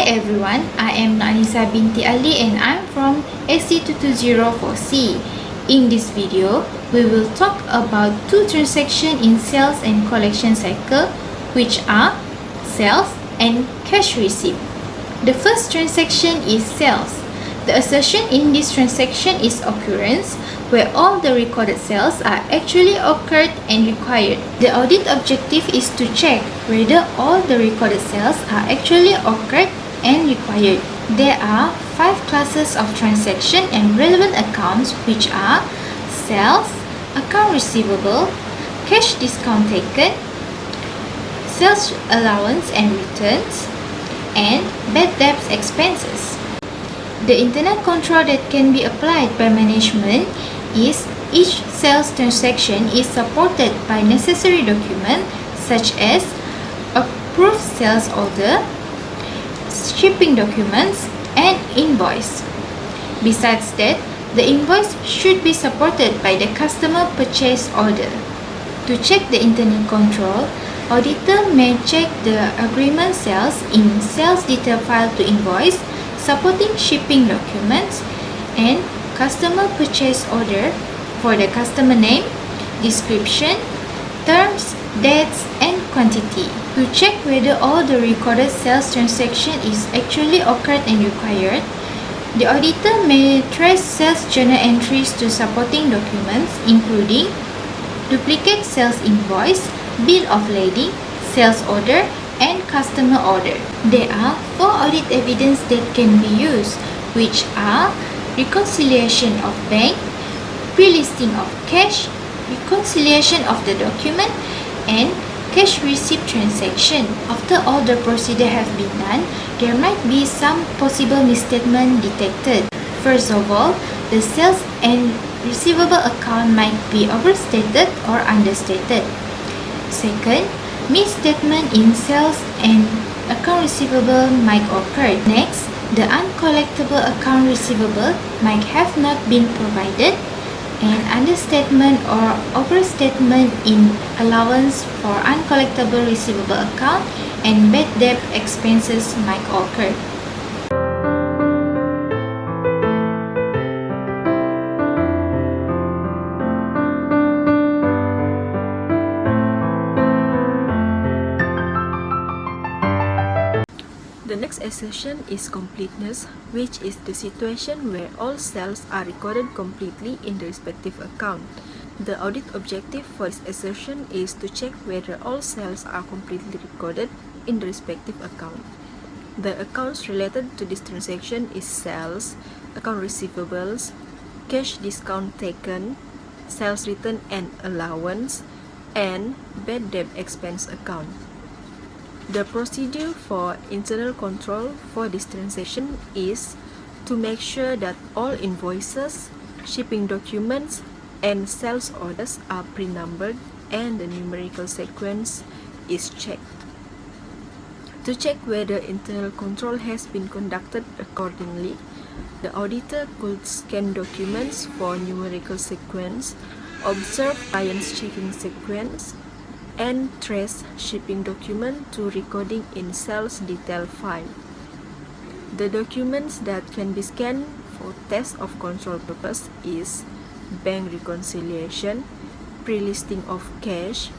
everyone, I am Anisa binti Ali and I'm from SC2204C. In this video, we will talk about two transactions in sales and collection cycle, which are sales and cash receipt. The first transaction is sales. The assertion in this transaction is occurrence, where all the recorded sales are actually occurred and required. The audit objective is to check whether all the recorded sales are actually occurred and required. There are 5 classes of transaction and relevant accounts, which are sales, account receivable, cash discount taken, sales allowance and returns, and bad debts expenses. The internal control that can be applied by management is each sales transaction is supported by necessary documents such as approved sales order, shipping documents, and invoice. Besides that, the invoice should be supported by the customer purchase order. To check the internal control, auditor may check the agreement sales in sales detail file to invoice, supporting shipping documents, and customer purchase order for the customer name, description, terms, dates, and quantity. To check whether all the recorded sales transaction is actually occurred and required, the auditor may trace sales journal entries to supporting documents including duplicate sales invoice, bill of lading, sales order, and customer order. There are 4 audit evidence that can be used, which are reconciliation of bank, pre-listing of cash, reconciliation of the document, and cash receipt transaction. After all the procedure have been done, there might be some possible misstatement detected. First of all, the sales and receivable account might be overstated or understated. Second, misstatement in sales and account receivable might occur. Next, the uncollectible account receivable might have not been provided, and understatement or overstatement in allowance for uncollectible receivable account and bad debt expenses might occur. The next assertion is completeness, which is the situation where all sales are recorded completely in the respective account. The audit objective for this assertion is to check whether all sales are completely recorded in the respective account. The accounts related to this transaction is sales, account receivables, cash discount taken, sales return and allowance, and bad debt expense account. The procedure for internal control for this transaction is to make sure that all invoices, shipping documents, and sales orders are pre-numbered and the numerical sequence is checked. To check whether internal control has been conducted accordingly, the auditor could scan documents for numerical sequence, observe client's checking sequence, and trace shipping document to recording in sales detail file. The documents that can be scanned for test of control purpose is bank reconciliation, pre-listing of cash,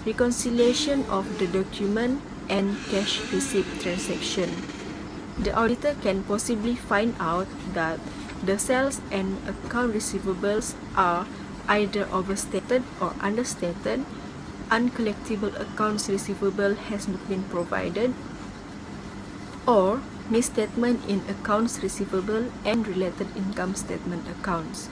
reconciliation of the document, and cash receipt transaction. The auditor can possibly find out that the sales and account receivables are either overstated or understated, uncollectible accounts receivable has not been provided, or misstatement in accounts receivable and related income statement accounts.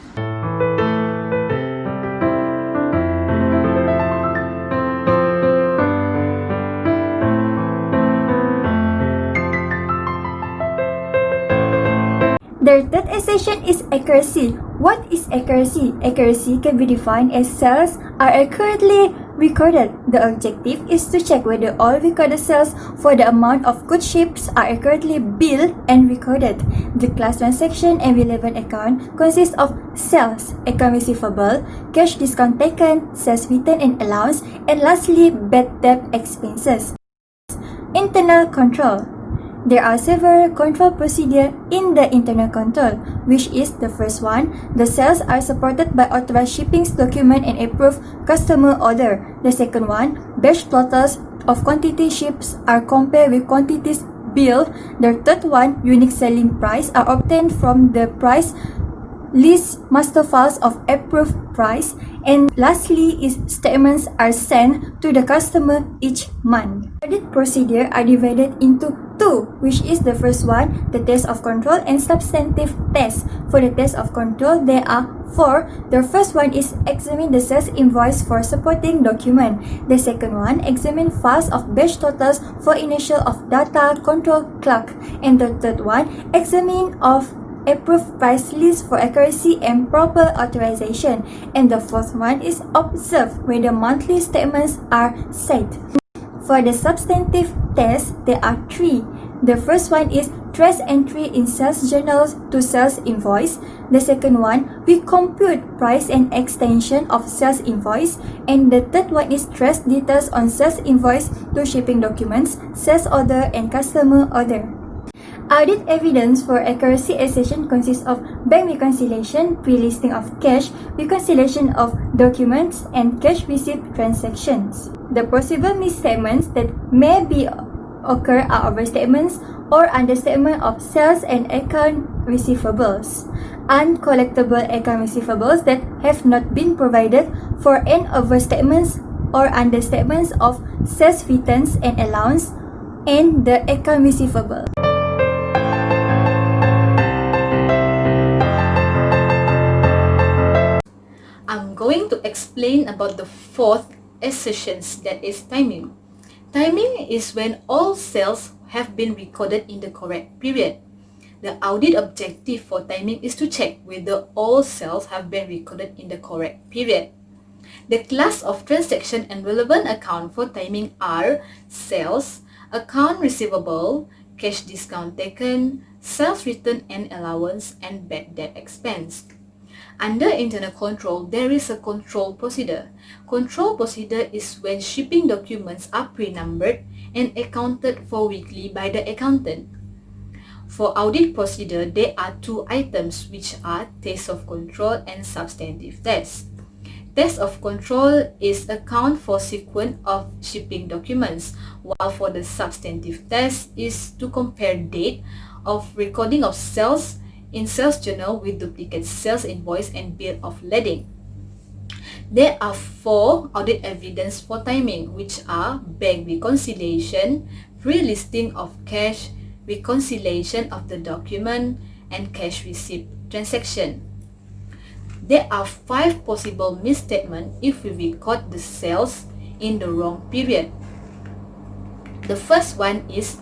The third assertion is accuracy. What is accuracy? Accuracy can be defined as sales are accurately recorded. The objective is to check whether all recorded sales for the amount of goods shipped are accurately billed and recorded. The class transaction and relevant account consists of sales, account receivable, cash discount taken, sales return and allowance, and lastly, bad debt expenses. Internal control. There are several control procedures in the internal control, which is the first one, the sales are supported by authorized shipping document and approved customer order. The second one, batch totals of quantity ships are compared with quantities billed. The third one, unique selling price are obtained from the price list master files of approved price, and lastly is statements are sent to the customer each month. Audit procedure are divided into two, which is the first one, the test of control and substantive test. For the test of control, there are four. The first one is examine the sales invoice for supporting document. The second one, examine files of batch totals for initial of data control clerk. And the third one, examine of approved price list for accuracy and proper authorization. And the fourth one is observe whether monthly statements are set. For the substantive test, there are three. The first one is trace entry in sales journals to sales invoice. The second one, we compute price and extension of sales invoice. And the third one is trace details on sales invoice to shipping documents, sales order, and customer order. Audit evidence for accuracy assertion consists of bank reconciliation, pre-listing of cash, reconciliation of documents, and cash receipt transactions. The possible misstatements that may be occur are overstatements or understatement of sales and account receivables, uncollectible account receivables that have not been provided for, and overstatements or understatements of sales returns and allowance and the account receivable. I'm going to explain about the fourth assertions, that is timing. Timing is when all sales have been recorded in the correct period. The audit objective for timing is to check whether all sales have been recorded in the correct period. The class of transaction and relevant account for timing are sales, account receivable, cash discount taken, sales return and allowance, and bad debt expense. Under internal control, there is a control procedure. Control procedure is when shipping documents are pre-numbered and accounted for weekly by the accountant. For audit procedure, there are two items, which are test of control and substantive test. Test of control is account for sequence of shipping documents, while for the substantive test is to compare date of recording of sales in sales journal with duplicate sales invoice and bill of lading. There are four audit evidence for timing, which are bank reconciliation, pre-listing of cash, reconciliation of the document, and cash receipt transaction. There are five possible misstatements if we record the sales in the wrong period. The first one is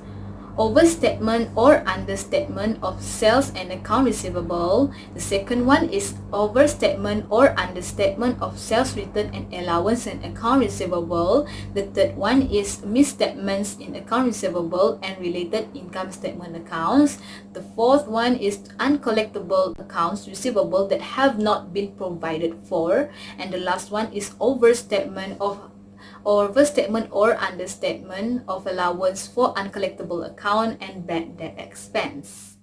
overstatement or understatement of sales and account receivable. The second one is overstatement or understatement of sales return and allowance and account receivable. The third one is misstatements in account receivable and related income statement accounts. The fourth one is uncollectible accounts receivable that have not been provided for. And the last one is overstatement or understatement of allowance for uncollectible account and bad debt expense.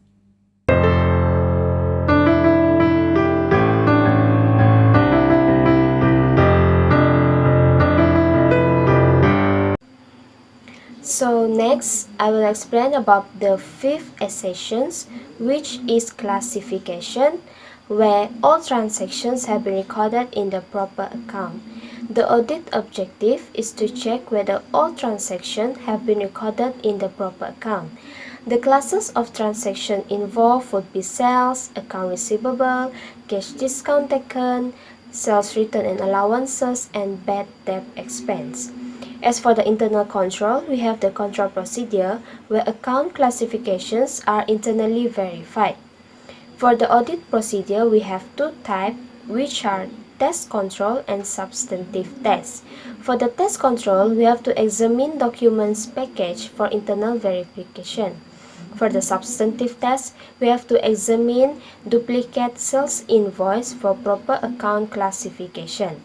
So next, I will explain about the fifth assertions, which is classification, where all transactions have been recorded in the proper account. The audit objective is to check whether all transactions have been recorded in the proper account. The classes of transactions involved would be sales, account receivable, cash discount taken, sales return and allowances, and bad debt expense. As for the internal control, we have the control procedure where account classifications are internally verified. For the audit procedure, we have two types, which are test control and substantive test. For the test control, we have to examine documents package for internal verification. For the substantive test, we have to examine duplicate sales invoice for proper account classification.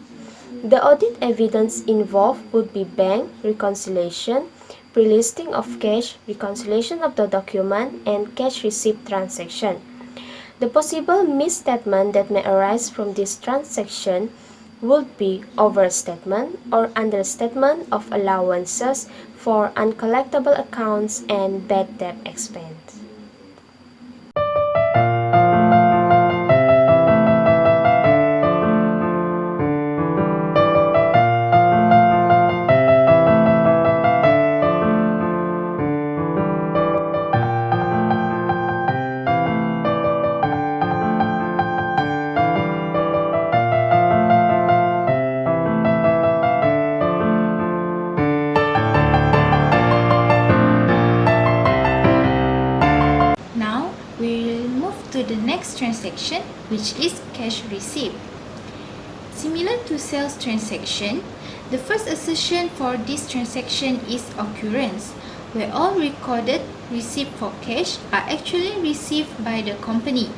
The audit evidence involved would be bank reconciliation, pre-listing of cash, reconciliation of the document, and cash receipt transaction. The possible misstatement that may arise from this transaction would be overstatement or understatement of allowances for uncollectible accounts and bad debt expense. Now, we'll move to the next transaction, which is cash receipt. Similar to sales transaction, the first assertion for this transaction is occurrence, where all recorded receipts for cash are actually received by the company.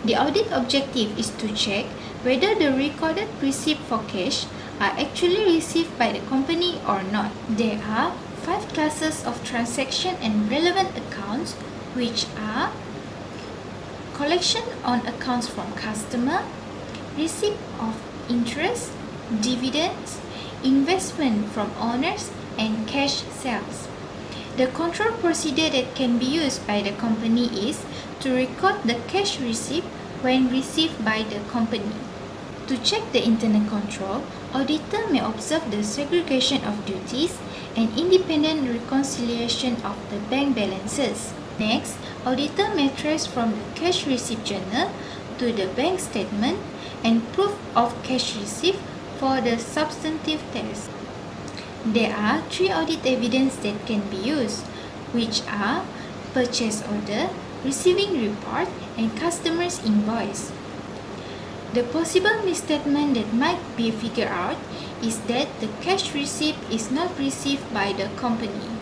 The audit objective is to check whether the recorded receipts for cash are actually received by the company or not. There are 5 classes of transaction and relevant accounts, which are collection on accounts from customer, receipt of interest, dividends, investment from owners, and cash sales. The control procedure that can be used by the company is to record the cash receipt when received by the company. To check the internal control, auditor may observe the segregation of duties and independent reconciliation of the bank balances. Next, auditor may trace from the cash receipt journal to the bank statement and proof of cash receipt for the substantive test. There are 3 audit evidence that can be used, which are purchase order, receiving report, and customer's invoice. The possible misstatement that might be figured out is that the cash receipt is not received by the company.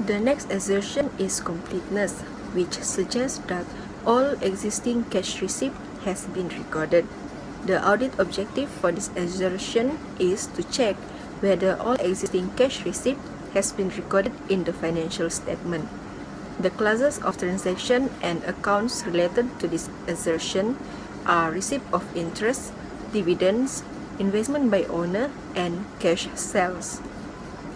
The next assertion is completeness, which suggests that all existing cash receipt has been recorded. The audit objective for this assertion is to check whether all existing cash receipt has been recorded in the financial statement. The classes of transaction and accounts related to this assertion are receipt of interest, dividends, investment by owner, and cash sales.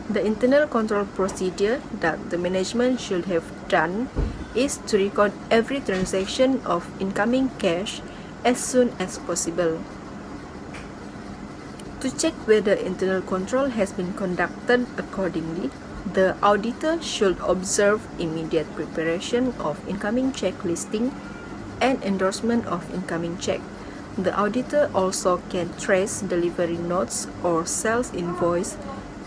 The internal control procedure that the management should have done is to record every transaction of incoming cash as soon as possible. To check whether internal control has been conducted accordingly, the auditor should observe immediate preparation of incoming check listing and endorsement of incoming check. The auditor also can trace delivery notes or sales invoice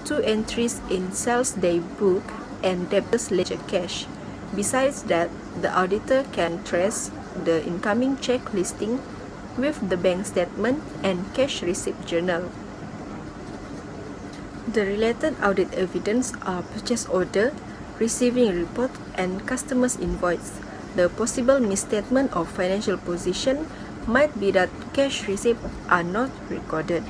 to entries in sales day book and debtors ledger cash. Besides that, the auditor can trace the incoming check listing with the bank statement and cash receipt journal. The related audit evidence are purchase order, receiving report, and customer's invoice. The possible misstatement of financial position might be that cash receipts are not recorded.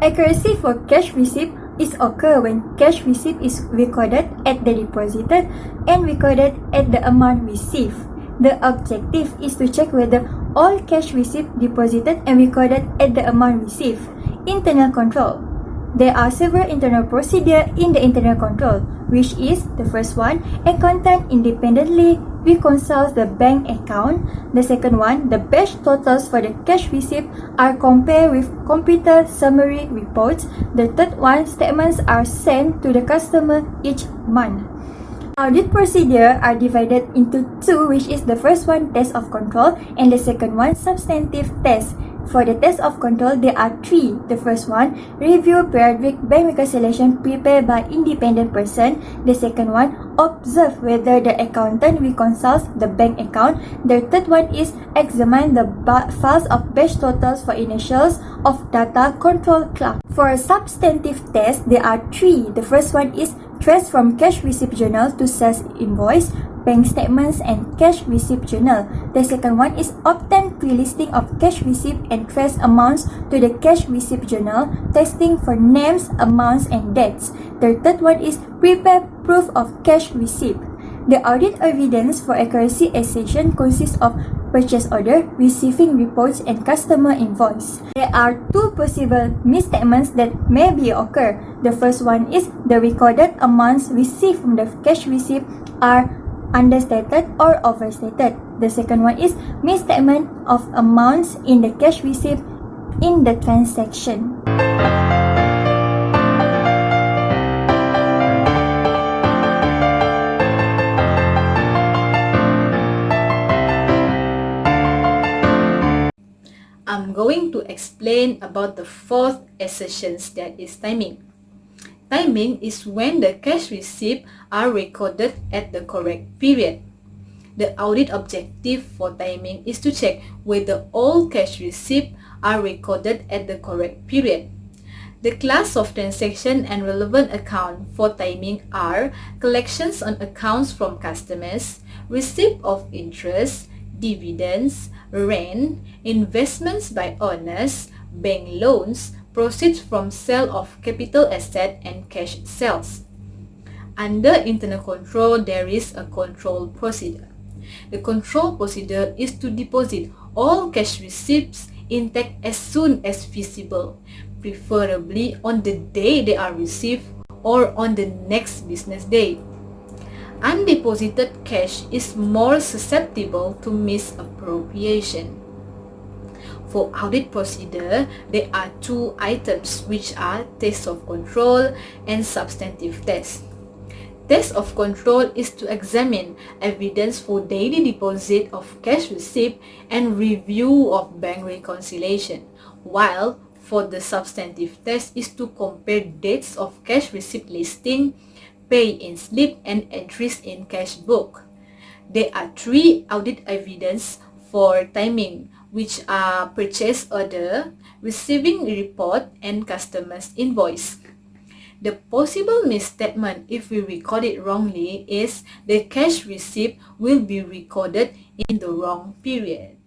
Accuracy for cash receipt is occur when cash receipt is recorded at the deposited and recorded at the amount received. The objective is to check whether all cash receipt deposited and recorded at the amount received. Internal control. There are several internal procedures in the internal control, which is the first one, accountant independently reconciles the bank account. The second one, the batch totals for the cash receipt are compared with computer summary reports. The third one, statements are sent to the customer each month. Audit procedure are divided into 2, which is the first one, test of control, and the second one, substantive test. For the test of control, there are three. The first one, review periodic bank reconciliation prepared by independent person. The second one, observe whether the accountant reconciles the bank account. The third one is examine the files of batch totals for initials of data control clerk. For a substantive test, there are three. The first one is trace from cash receipt journal to sales invoice, bank statements, and cash receipt journal. The second one is obtain pre-listing of cash receipt and trace amounts to the cash receipt journal, testing for names, amounts, and dates. The third one is prepare proof of cash receipt. The audit evidence for accuracy accession consists of purchase order, receiving reports, and customer invoice. There are two possible misstatements that may be occur. The first one is the recorded amounts received from the cash receipt are understated or overstated. The second one is misstatement of amounts in the cash receipt in the transaction. I'm going to explain about the fourth assertions, that is timing. Timing is when the cash receipts are recorded at the correct period. The audit objective for timing is to check whether all cash receipts are recorded at the correct period. The class of transaction and relevant account for timing are collections on accounts from customers, receipt of interest, dividends, rent, investments by owners, bank loans, proceeds from sale of capital asset, and cash sales. Under internal control, there is a control procedure. The control procedure is to deposit all cash receipts intact as soon as feasible, preferably on the day they are received or on the next business day. Undeposited cash is more susceptible to misappropriation. For audit procedure, there are two items which are test of control and substantive test. Test of control is to examine evidence for daily deposit of cash receipt and review of bank reconciliation, while for the substantive test is to compare dates of cash receipt listing, pay-in slip, and entries in cash book. There are three audit evidence for timing, which are purchase order, receiving report, and customer's invoice. The possible misstatement if we record it wrongly is the cash receipt will be recorded in the wrong period.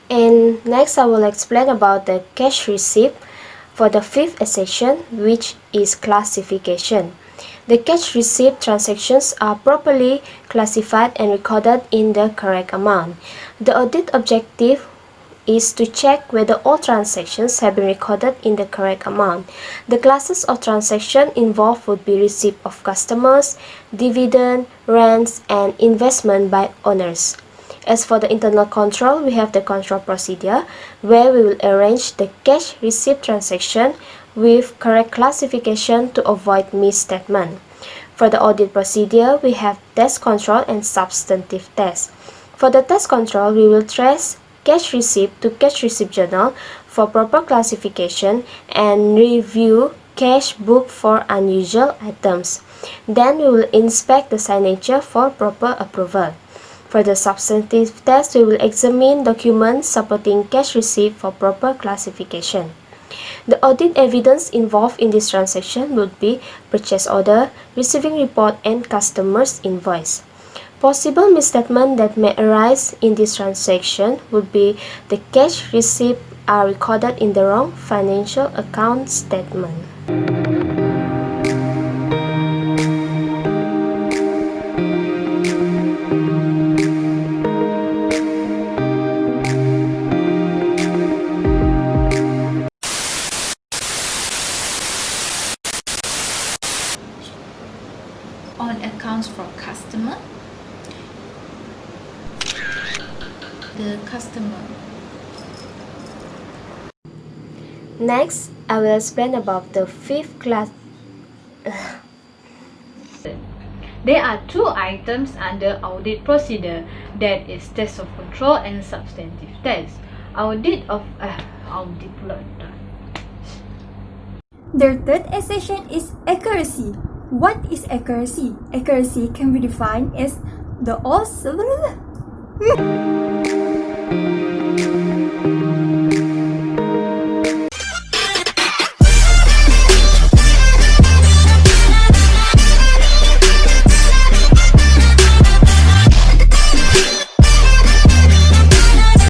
And next I will explain about the cash receipt for the fifth section, which is classification. The cash receipt transactions are properly classified and recorded in the correct amount. The audit objective is to check whether all transactions have been recorded in the correct amount. The classes of transaction involved would be receipt of customers, dividend, rents, and investment by owners. As for the internal control, we have the control procedure where we will arrange the cash receipt transaction with correct classification to avoid misstatement. For the audit procedure, we have test control and substantive test. For the test control, we will trace cash receipt to cash receipt journal for proper classification and review cash book for unusual items. Then we will inspect the signature for proper approval. For the substantive test, we will examine documents supporting cash receipt for proper classification. The audit evidence involved in this transaction would be purchase order, receiving report, and customer's invoice. Possible misstatement that may arise in this transaction would be the cash receipt are recorded in the wrong financial account statement. On accounts from customer, Next, I will explain about the fifth class. There are two items under audit procedure, that is test of control and substantive test. Audit pula. Their third accession is accuracy. What is accuracy? Accuracy can be defined as the all